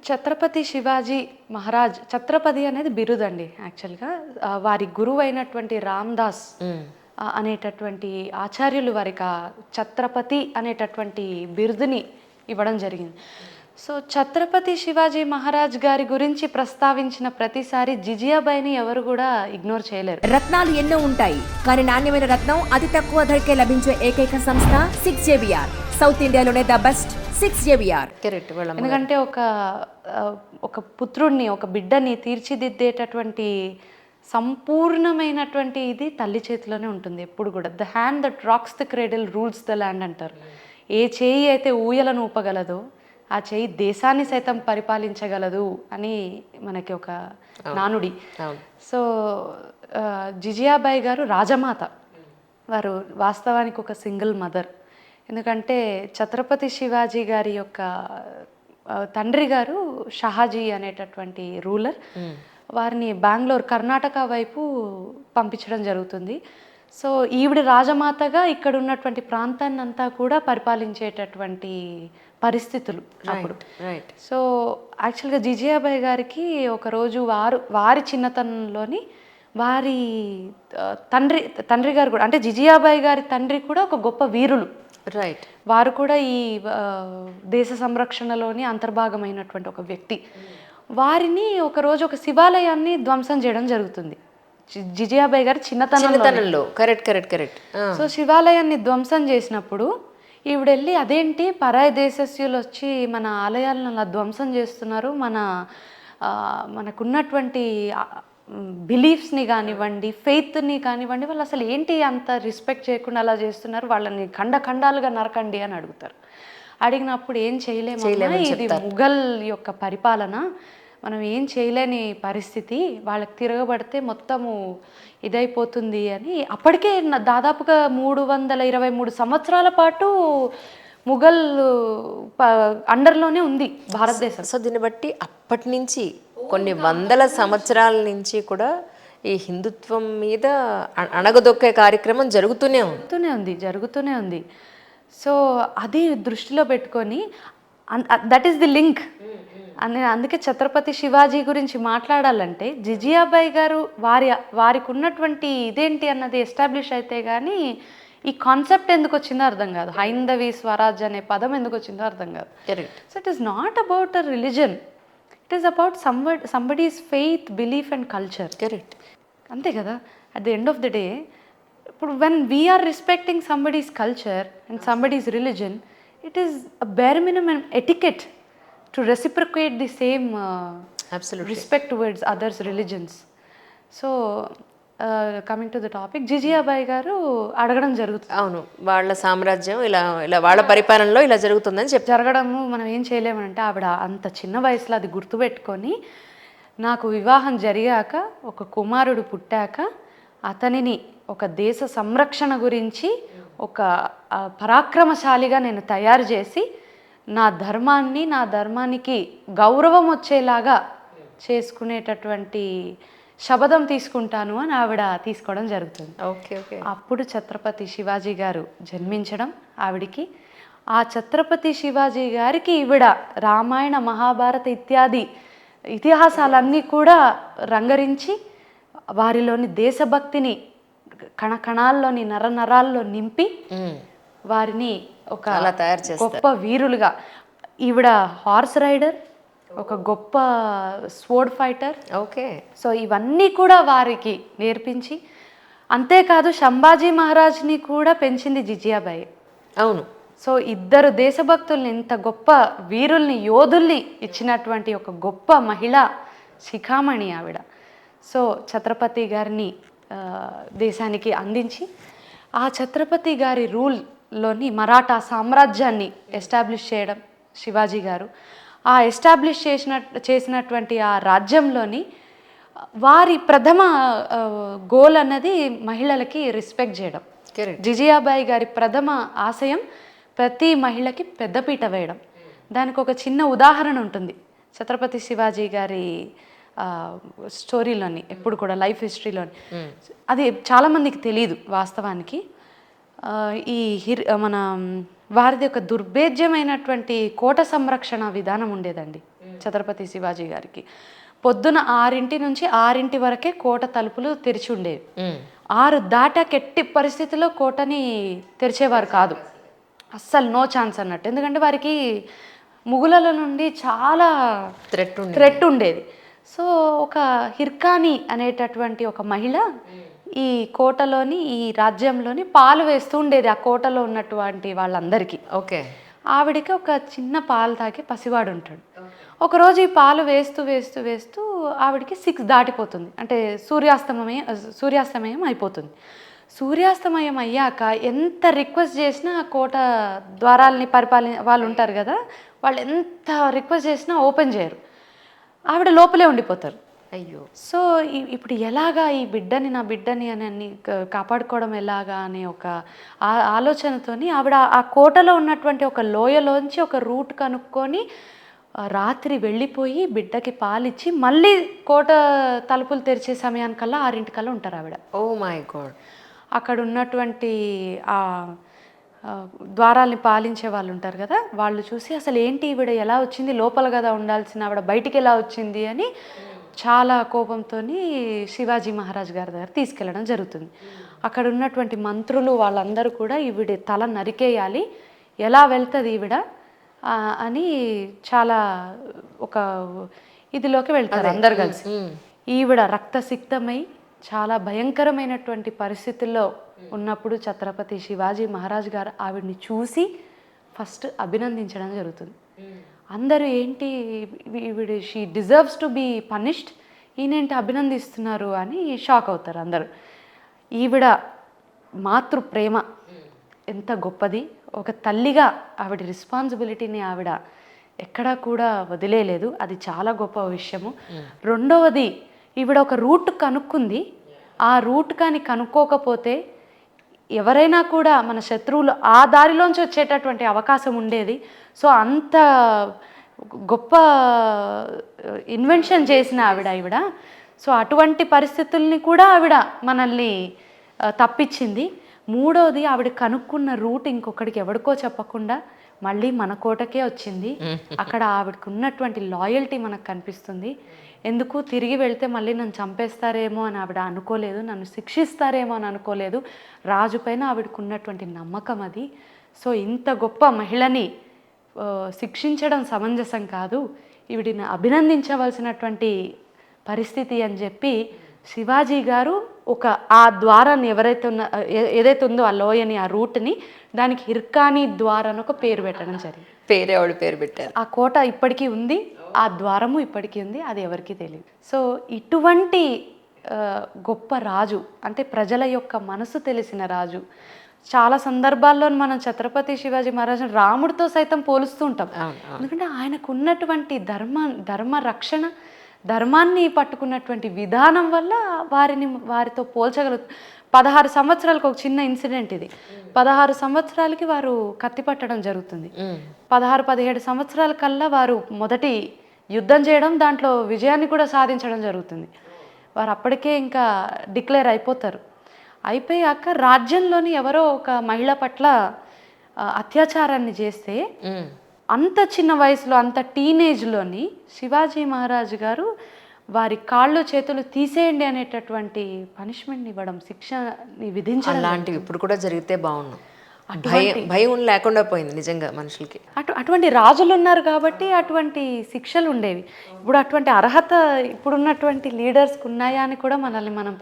ఛత్రపతి శివాజీ మహారాజ్, ఛత్రపతి అనేది బిరుదండి యాక్చువల్గా. వారి గురువు అయినటువంటి రామ్దాస్ అనేటటువంటి ఆచార్యులు వారికి ఆ ఛత్రపతి అనేటటువంటి బిరుదుని ఇవ్వడం జరిగింది. సో ఛత్రపతి శివాజీ మహారాజ్ గారి గురించి ప్రస్తావించిన ప్రతిసారి జిజియాబాయిని ఎవరు కూడా ఇగ్నోర్ చేయలేరు. రత్నాలు ఎన్నో ఉంటాయి, కానీ నాణ్యమైన రత్నం అతి తక్కువ ధరకే లభించే ఏకైక సంస్థ 6JVR. సౌత్ ఇండియాలోనే ద బెస్ట్ 6JVR. ఎందుకంటే ఒక పుత్రుడిని, ఒక బిడ్డని తీర్చిదిద్దేటటువంటి సంపూర్ణమైనటువంటి ఇది తల్లి చేతిలోనే ఉంటుంది ఎప్పుడు కూడా. The hand that rocks the cradle rules the land అంటారు. ఏ చేయి అయితే ఊయలను ఊపగలదో ఆ చేయి దేశాన్ని సైతం పరిపాలించగలదు అని మనకి ఒక నానుడి. సో జిజియాబాయి గారు రాజమాత. వారు వాస్తవానికి ఒక సింగిల్ మదర్. ఎందుకంటే ఛత్రపతి శివాజీ గారి యొక్క తండ్రి గారు షహాజీ అనేటటువంటి రూలర్. వారిని బెంగళూరు, కర్ణాటక వైపు పంపించడం జరుగుతుంది. సో ఈవిడ రాజమాతగా ఇక్కడ ఉన్నటువంటి ప్రాంతాన్ని అంతా కూడా పరిపాలించేటటువంటి పరిస్థితులు అప్పుడు. సో యాక్చువల్గా జిజియాబాయి గారికి ఒకరోజు వారి చిన్నతనంలోని వారి తండ్రి గారు కూడా, అంటే జిజియాబాయి గారి తండ్రి కూడా ఒక గొప్ప వీరులు. రైట్. వారు కూడా ఈ దేశ సంరక్షణలోని అంతర్భాగమైనటువంటి ఒక వ్యక్తి. వారిని ఒకరోజు ఒక శివాలయాన్ని ధ్వంసం చేయడం జరుగుతుంది జిజియాబాయి గారి చిన్నతనంలో. కరెక్ట్. సో శివాలయాన్ని ధ్వంసం చేసినప్పుడు ఈవిడెళ్ళి అదేంటి పరాయి దేశస్యులు వచ్చి మన ఆలయాలను అలా ధ్వంసం చేస్తున్నారు, మనకున్నటువంటి బిలీఫ్స్ని కానివ్వండి, ఫెయిత్ని కానివ్వండి, వాళ్ళు అసలు ఏంటి అంత రెస్పెక్ట్ చేయకుండా అలా చేస్తున్నారు, వాళ్ళని ఖండాలుగా నరకండి అని అడుగుతారు. అడిగినప్పుడు ఏం చేయలేము, ఇది ముఘల్ యొక్క పరిపాలన, మనం ఏం చేయలేని పరిస్థితి, వాళ్ళకి తిరగబడితే మొత్తము ఇదైపోతుంది అని. అప్పటికే దాదాపుగా 323 సంవత్సరాల పాటు ముఘల్ అండర్లోనే ఉంది భారతదేశం. సో దీన్ని బట్టి అప్పటి నుంచి కొన్ని వందల సంవత్సరాల నుంచి కూడా ఈ హిందుత్వం మీద అణగదొక్కే కార్యక్రమం జరుగుతూనే ఉంది. సో అది దృష్టిలో పెట్టుకొని దట్ ఈస్ ది లింక్. అందుకే ఛత్రపతి శివాజీ గురించి మాట్లాడాలంటే జిజియాబాయి గారు వారికి ఉన్నటువంటి ఇదేంటి అన్నది ఎస్టాబ్లిష్ అయితే కానీ ఈ కాన్సెప్ట్ ఎందుకు వచ్చిందో అర్థం కాదు. హైందవి స్వరాజ్ అనే పదం ఎందుకు వచ్చిందో అర్థం కాదు. So it is not about a religion, it is about somebody's faith, belief and culture. Correct. అంతే కదా. At the end of the day ఇప్పుడు when we are respecting somebody's culture and somebody's religion, it is a bare minimum etiquette to reciprocate the same respect towards others' religions. So coming to the topic, Jijabai గారు అడగడం జరుగుతుంది. అవును, వాళ్ళ సామ్రాజ్యం ఇలా వాళ్ళ పరిపాలనలో ఇలా జరుగుతుందని జరగడము మనం ఏం చేయలేమనంటే, ఆవిడ అంత చిన్న వయసులో అది గుర్తుపెట్టుకొని, నాకు వివాహం జరిగాక ఒక కుమారుడు పుట్టాక అతనిని ఒక దేశ సంరక్షణ గురించి ఒక పరాక్రమశాలిగా నేను తయారు చేసి నా ధర్మానికి గౌరవం వచ్చేలాగా చేసుకునేటటువంటి శపథం తీసుకుంటాను అని ఆవిడ తీసుకోవడం జరుగుతుంది. అప్పుడు ఛత్రపతి శివాజీ గారు జన్మించడం ఆవిడికి, ఆ ఛత్రపతి శివాజీ గారికి ఈవిడ రామాయణ, మహాభారత ఇత్యాది ఇతిహాసాలన్నీ కూడా రంగరించి వారిలోని దేశభక్తిని కణకణాల్లోని నరనరాల్లో నింపి వారిని ఒక గొప్ప వీరులుగా, ఈవిడ హార్స్ రైడర్, ఒక గొప్ప స్వోర్డ్ ఫైటర్. సో ఇవన్నీ కూడా వారికి నేర్పించి, అంతేకాదు సంభాజీ మహారాజ్ని కూడా పెంచింది జిజియాబాయి. అవును. సో ఇద్దరు దేశభక్తుల్ని, ఇంత గొప్ప వీరుల్ని, యోధుల్ని ఇచ్చినటువంటి ఒక గొప్ప మహిళా శిఖామణి ఆవిడ. సో ఛత్రపతి గారిని దేశానికి అందించి, ఆ ఛత్రపతి గారి రూల్లోని మరాఠా సామ్రాజ్యాన్ని ఎస్టాబ్లిష్ చేయడం శివాజీ గారు. ఆ ఎస్టాబ్లిష్ చేసినటువంటి ఆ రాజ్యంలోని వారి ప్రథమ గోల్ అన్నది మహిళలకి రెస్పెక్ట్ చేయడం. జిజియాబాయి గారి ప్రథమ ఆశయం ప్రతి మహిళకి పెద్దపీట వేయడం. దానికి ఒక చిన్న ఉదాహరణ ఉంటుంది ఛత్రపతి శివాజీ గారి స్టోరీలోని, ఎప్పుడు కూడా లైఫ్ హిస్టరీలోని. అది చాలామందికి తెలియదు వాస్తవానికి. ఈ మన వారిది ఒక దుర్భేద్యమైనటువంటి కోట సంరక్షణ విధానం ఉండేదండి ఛత్రపతి శివాజీ గారికి. పొద్దున 6 నుంచి 6 వరకే కోట తలుపులు తెరిచి ఉండేవి. 6 దాటాక ఎట్టి పరిస్థితుల్లో కోటని తెరిచేవారు కాదు, అస్సలు నో ఛాన్స్ అన్నట్టు. ఎందుకంటే వారికి ముగులల నుండి చాలా థ్రెట్ ఉండేది. సో ఒక హిర్కాని అనేటటువంటి ఒక మహిళ ఈ కోటలోని, ఈ రాజ్యంలోని పాలు వేస్తూ ఉండేది ఆ కోటలో ఉన్నటువంటి వాళ్ళందరికీ. ఓకే. ఆవిడికి ఒక చిన్న పాలు తాగే పసివాడు ఉంటాడు. ఒకరోజు ఈ పాలు వేస్తూ వేస్తూ వేస్తూ ఆవిడికి 6 దాటిపోతుంది, అంటే సూర్యాస్తమయం అయిపోతుంది. సూర్యాస్తమయం అయ్యాక ఎంత రిక్వెస్ట్ చేసినా ఆ కోట ద్వారాలని వాళ్ళు ఉంటారు కదా, వాళ్ళు ఎంత రిక్వెస్ట్ చేసినా ఓపెన్ చేయరు, ఆవిడ లోపలే ఉండిపోతారు. అయ్యో. సో ఇప్పుడు ఎలాగా ఈ బిడ్డని, నా బిడ్డని అని కాపాడుకోవడం ఎలాగా అనే ఒక ఆలోచనతోని ఆవిడ ఆ కోటలో ఉన్నటువంటి ఒక లోయలోంచి ఒక రూట్ కనుక్కొని రాత్రి వెళ్ళిపోయి బిడ్డకి పాలిచ్చి మళ్ళీ కోట తలుపులు తెరిచే సమయానికల్లా 6 ఉంటారు ఆవిడ. Oh my god. అక్కడ ఉన్నటువంటి ఆ ద్వారాల్ని పాలించే వాళ్ళు ఉంటారు కదా, వాళ్ళు చూసి అసలు ఏంటి ఈవిడ ఎలా వచ్చింది, లోపల కదా ఉండాల్సిన ఆవిడ బయటికి ఎలా వచ్చింది అని చాలా కోపంతో శివాజీ మహారాజ్ గారి దగ్గర తీసుకెళ్ళడం జరుగుతుంది. అక్కడ ఉన్నటువంటి మంత్రులు వాళ్ళందరూ కూడా ఈవిడ తల నరికేయాలి, ఎలా వెళ్తుంది ఈవిడ అని చాలా ఒక ఇదిలోకి వెళ్తారు అందరు కలిసి. ఈవిడ రక్తసిక్తమై చాలా భయంకరమైనటువంటి పరిస్థితుల్లో ఉన్నప్పుడు ఛత్రపతి శివాజీ మహారాజ్ గారు ఆవిడ్ని చూసి ఫస్ట్ అభినందించడం జరుగుతుంది. అందరూ ఏంటి ఈవిడ, she deserves to be punished, ఈయనేంటి అభినందిస్తున్నారు అని షాక్ అవుతారు అందరూ. ఈవిడ మాతృ ప్రేమ ఎంత గొప్పది, ఒక తల్లిగా ఆవిడ రెస్పాన్సిబిలిటీని ఆవిడ ఎక్కడా కూడా వదిలేయలేదు, అది చాలా గొప్ప విషయము. రెండవది, ఈవిడ ఒక రూట్ కనుక్కుంది, ఆ రూట్ కానీ కనుక్కోకపోతే ఎవరైనా కూడా మన శత్రువులు ఆ దారిలోంచి వచ్చేటటువంటి అవకాశం ఉండేది. సో అంత గొప్ప ఇన్వెన్షన్ చేసిన ఈవిడ. సో అటువంటి పరిస్థితుల్ని కూడా ఆవిడ మనల్ని తప్పించింది. మూడవది, ఆవిడ కనుక్కున్న రూట్ ఇంకొకడికి ఎవరికో చెప్పకుండా మళ్ళీ మన కోటకే వచ్చింది. అక్కడ ఆవిడకు ఉన్నటువంటి లాయల్టీ మనకు కనిపిస్తుంది. ఎందుకు తిరిగి వెళ్తే మళ్ళీ నన్ను చంపేస్తారేమో అని ఆవిడ అనుకోలేదు, నన్ను శిక్షిస్తారేమో అని అనుకోలేదు. రాజుపైన ఆవిడకు ఉన్నటువంటి నమ్మకం అది. సో ఇంత గొప్ప మహిళని శిక్షించడం సమంజసం కాదు, ఈవిడిని అభినందించవలసినటువంటి పరిస్థితి అని చెప్పి శివాజీ గారు ఒక ఆ ద్వారాన్ని ఏదైతే ఉందో ఆ లోయని, ఆ రూట్ని, దానికి హిర్కానీ ద్వార్ అని ఒక పేరు పెట్టడం జరిగింది. పేరు పెట్టారు. ఆ కోట ఇప్పటికీ ఉంది, ఆ ద్వారము ఇప్పటికీ ఉంది, అది ఎవరికీ తెలియదు. సో ఇటువంటి గొప్ప రాజు, అంటే ప్రజల యొక్క మనసు తెలిసిన రాజు. చాలా సందర్భాల్లో మనం ఛత్రపతి శివాజీ మహారాజ్ రాముడితో సైతం పోలుస్తూ ఉంటాం. ఎందుకంటే ఆయనకు ఉన్నటువంటి ధర్మ రక్షణ, ధర్మాన్ని పట్టుకున్నటువంటి విధానం వల్ల వారితో పోల్చగలుగుతాం. 16 సంవత్సరాలకు ఒక చిన్న ఇన్సిడెంట్ ఇది. 16 సంవత్సరాలకి వారు కత్తి పట్టడం జరుగుతుంది. 16-17 సంవత్సరాల కల్లా వారు మొదటి యుద్ధం చేయడం, దాంట్లో విజయాన్ని కూడా సాధించడం జరుగుతుంది. వారు అప్పటికే ఇంకా డిక్లేర్ అయిపోతారు. అయిపోయాక రాజ్యంలోని ఎవరో ఒక మహిళ పట్ల అత్యాచారాన్ని చేస్తే అంత చిన్న వయసులో, అంత టీనేజ్లోని శివాజీ మహారాజు గారు వారి కాళ్ళు చేతులు తీసేయండి అనేటటువంటి పనిష్మెంట్ని ఇవ్వడం, శిక్షని విధించడం. అలాంటివి ఇప్పుడు కూడా జరిగితే బాగున్నాం. భయం లేకుండా పోయింది నిజంగా మనుషులకి. అటువంటి రాజులు ఉన్నారు కాబట్టి అటువంటి శిక్షలు ఉండేవి. ఇప్పుడు అటువంటి అర్హత ఇప్పుడున్నటువంటి లీడర్స్కి ఉన్నాయా అని కూడా మనల్ని మనం